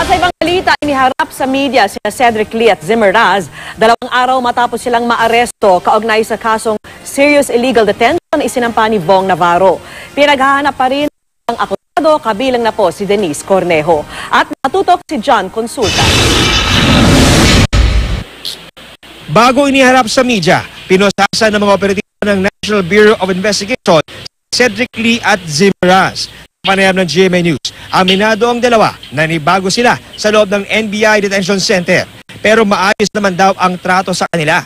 At sa ibang balita, iniharap sa media sina Cedric Lee at Zimmer Raz 2 araw matapos silang maaresto kaugnay sa kasong serious illegal detention isinampa ni Bong Navarro. Pinaghahanap pa rin ang akusado, kabilang na po si Denise Cornejo. At natutok si John Consulta. Bago iniharap sa media, pinosasan ng mga operatiba ng National Bureau of Investigation Cedric Lee at Zimmer Raz. Panayam ng GMA News, aminado ang dalawa na nibago sila sa loob ng NBI Detention Center. Pero maayos naman daw ang trato sa kanila.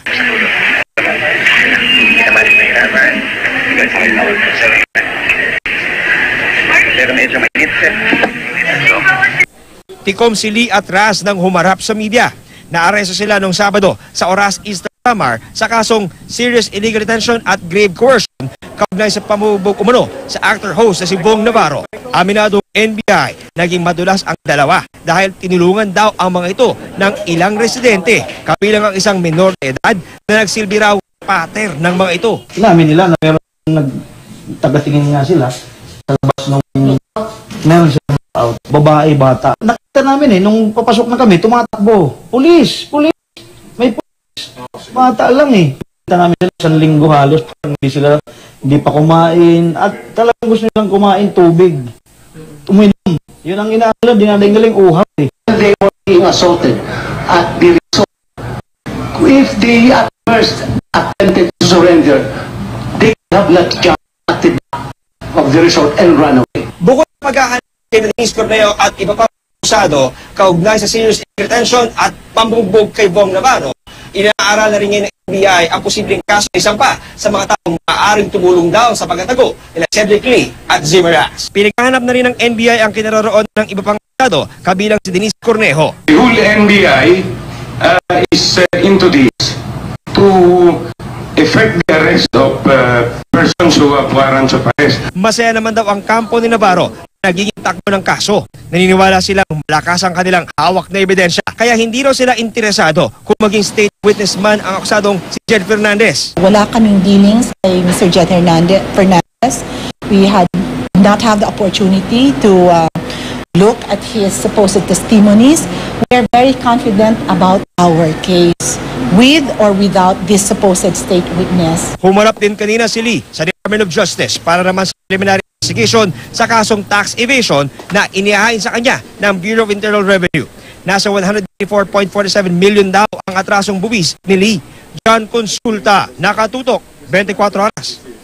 Tikom si Lee at Raz nang humarap sa media. Naaresto sila noong Sabado sa Oras East Samar sa kasong serious illegal detention at grave coercion kaugnay sa pamubog umano sa actor-host na si Bong Navarro. Aminado NBI, naging madulas ang dalawa dahil tinulungan daw ang mga ito ng ilang residente, kabilang ang isang minor na edad na nagsilbi raw pater ng mga ito. Inamin nila na nagtagatingin nga sila sa labas nung meron silang out, babae, bata. Nakita namin nung papasok na kami, tumatakbo. Pulis! May pulis! Bata lang Nakita namin sila isang linggo halos, hindi pa kumain, at talagang gusto nilang kumain tubig. Uminom. Yun ang inaala, dinadaling uhaw They were being assaulted at the resort. If they at first attempted to surrender, they have not jumped at the back of the resort and run away. Bukod sa paghahanap kay Denise Cornejo at iba pa akusado kaugnay sa serious detention at pambugbog kay Bong Navarro, inaaral na rin ngayon ng NBI ang posibleng kaso isang pa sa mga taong maaaring tumulong daw sa pagtatago nila Cedric Lee at Zimmer Raz. Pinaghahanap na rin ng NBI ang kinaroroon ng iba pang akusado, kabilang si Denise Cornejo. The whole NBI is into this to effect the arrest of persons who have warrants of arrest. Masaya naman daw ang kampo ni Navarro na nagiging takbo ng kaso. Naniniwala silang malakas ang kanilang hawak na ebidensya. Kaya hindi raw sila interesado kung maging state witness man ang akusadong si Jed Fernandez. Wala kaming dealings kay Mr. Jed Fernandez. We had not have the opportunity to look at his supposed testimonies. We are very confident about our case, with or without this supposed state witness. Humarap din kanina si Lee sa Department of Justice para naman sa preliminary investigation sa kasong tax evasion na inihain sa kanya ng Bureau of Internal Revenue. Nasa 184.47 million daw ang atrasong buwis ni Lee. John Consulta, nakatutok, 24 oras.